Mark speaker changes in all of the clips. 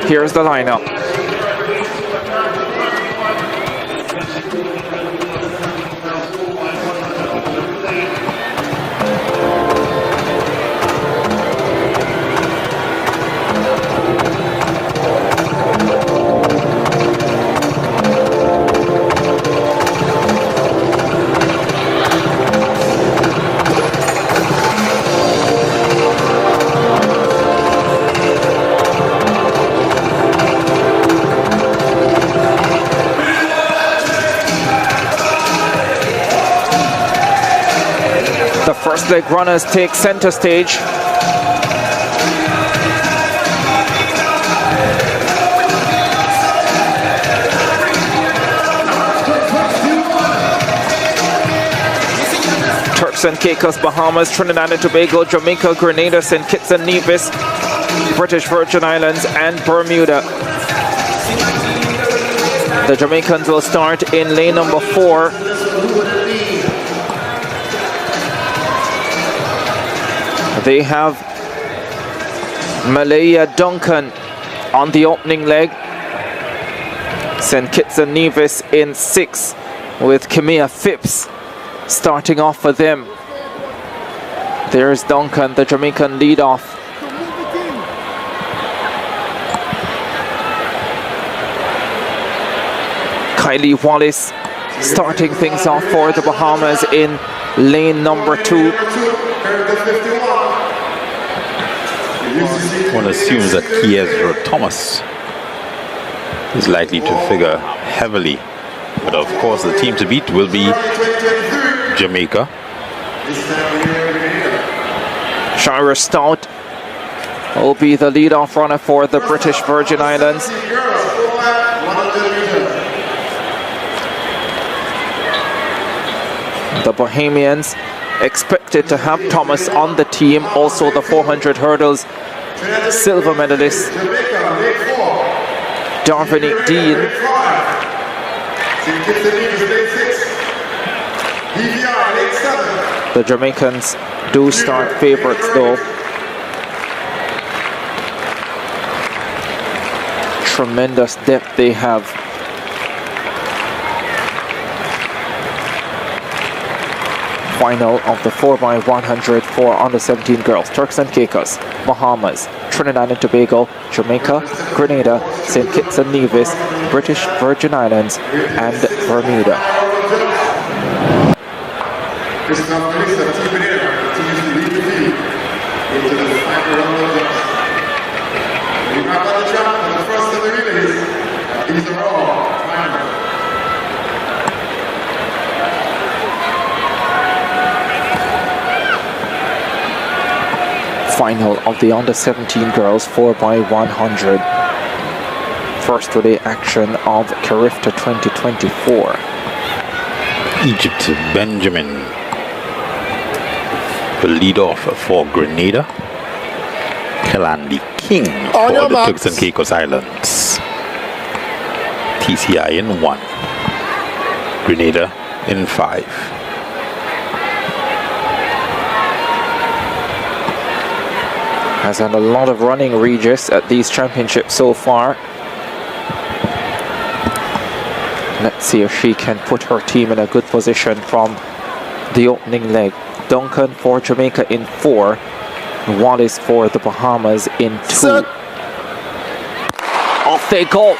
Speaker 1: Here's the lineup. The first leg runners take center stage. Turks and Caicos, Bahamas, Trinidad and Tobago, Jamaica, Grenada, St. Kitts and Nevis, British Virgin Islands and Bermuda. The Jamaicans will start in lane number 4. They have Malaya Duncan on the opening leg. St. Kitts and Nevis in 6 with Kimia Phipps starting off for them. There's Duncan, the Jamaican lead-off. Kylie Wallace starting things off for the Bahamas in lane number 2.
Speaker 2: One assumes that Kiezra Thomas is likely to figure heavily, but of course the team to beat will be Jamaica.
Speaker 1: Shira Stout will be the lead-off runner for the British Virgin Islands. The Bahamians expected to have Thomas on the team, also the 400 hurdles silver medalist Dominic Dean. The Jamaicans do start favorites though. Tremendous depth they have. Final of the 4x100 for under 17 girls. Turks and Caicos, Bahamas, Trinidad and Tobago, Jamaica, Grenada, St. Kitts and Nevis, British Virgin Islands and Bermuda. Final of the under 17 girls 4x100. First relay action of Carifta 2024.
Speaker 2: Egypt Benjamin will lead off for Grenada. Kalandi King for the Turks and Caicos Islands. TCI in 1. Grenada in 5.
Speaker 1: Has had a lot of running, Regis, at these championships so far. Let's see if she can put her team in a good position from the opening leg. Duncan for Jamaica in 4. Wallace for the Bahamas in 2. Set. Off they go.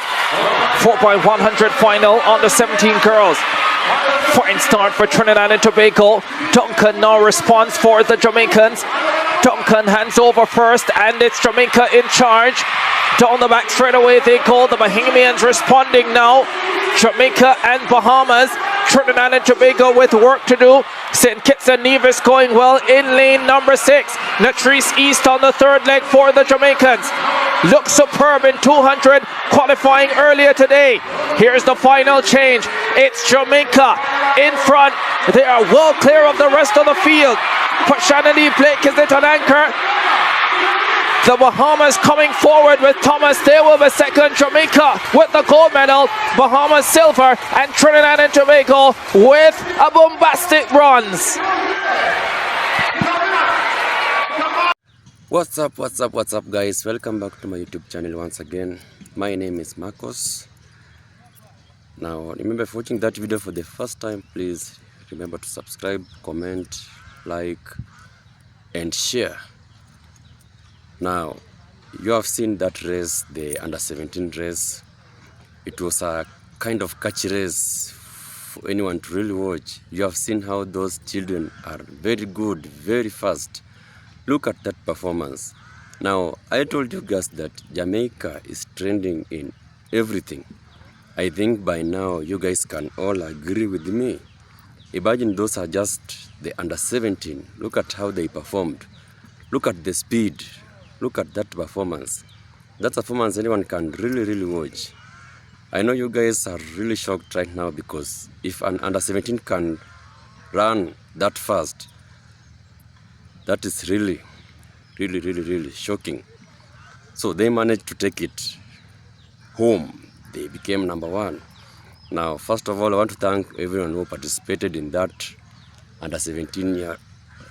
Speaker 1: 4x100 final on the 17 girls. Fine start for Trinidad and Tobago. Duncan now responds for the Jamaicans. Duncan hands over first, and it's Jamaica in charge. Down the back straight away they go. The Bahamians responding now. Jamaica and Bahamas. Trinidad and Tobago with work to do. St. Kitts and Nevis going well in lane number 6. Latrice East on the 3rd leg for the Jamaicans. Looks superb in 200, qualifying earlier today. Here's the final change. It's Jamaica in front. They are well clear of the rest of the field. Shannon Lee Blake is it an anchor. The Bahamas coming forward with Thomas. They will be second. Jamaica with the gold medal. Bahamas silver. And Trinidad and Tobago with a bombastic bronze.
Speaker 3: What's up guys, welcome back to my YouTube channel once again. My name is Marcos. Now remember, if watching that video for the first time, please remember to subscribe, comment, like and share. Now you have seen that race, the under 17 race. It was a kind of catchy race for anyone to really watch. You have seen how those children are very good, very fast. Look at that performance. Now I told you guys that Jamaica is trending in everything. I think by now you guys can all agree with me. Imagine those are just the under 17. Look at how they performed. Look at the speed. Look at that performance. That performance anyone can really watch. I know you guys are really shocked right now, because if an under 17 can run that fast, that is really shocking. So they managed to take it home. They became number 1. Now, first of all, I want to thank everyone who participated in that under 17 year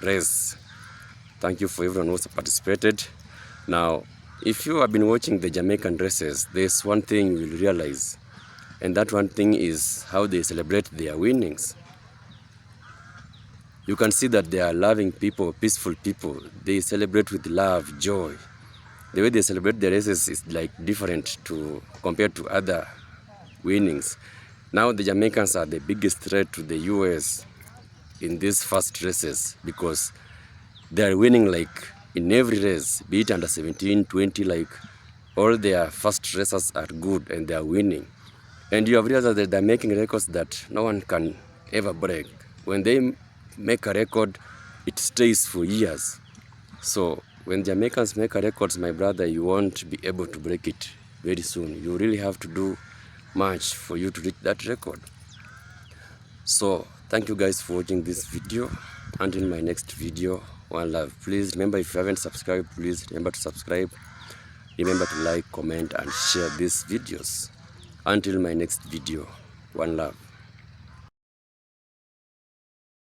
Speaker 3: race. Thank you for everyone who participated. Now, if you have been watching the Jamaican races, there's one thing you will realize, and that one thing is how they celebrate their winnings. You can see that they are loving people, peaceful people. They celebrate with love, joy. The way they celebrate the races is like different compared to other winnings. Now the Jamaicans are the biggest threat to the US in these first races, because they are winning like in every race, be it under 17, 20, like all their first races are good and they are winning. And you have realized that they're making records that no one can ever break. When they make a record, it stays for years. So when Jamaicans make a record, my brother, you won't be able to break it very soon. You really have to do much for you to reach that record. So thank you guys for watching this video. Until my next video, one love. Please remember, if you haven't subscribed, please remember to subscribe. Remember to like, comment and share these videos. Until my next video, one love.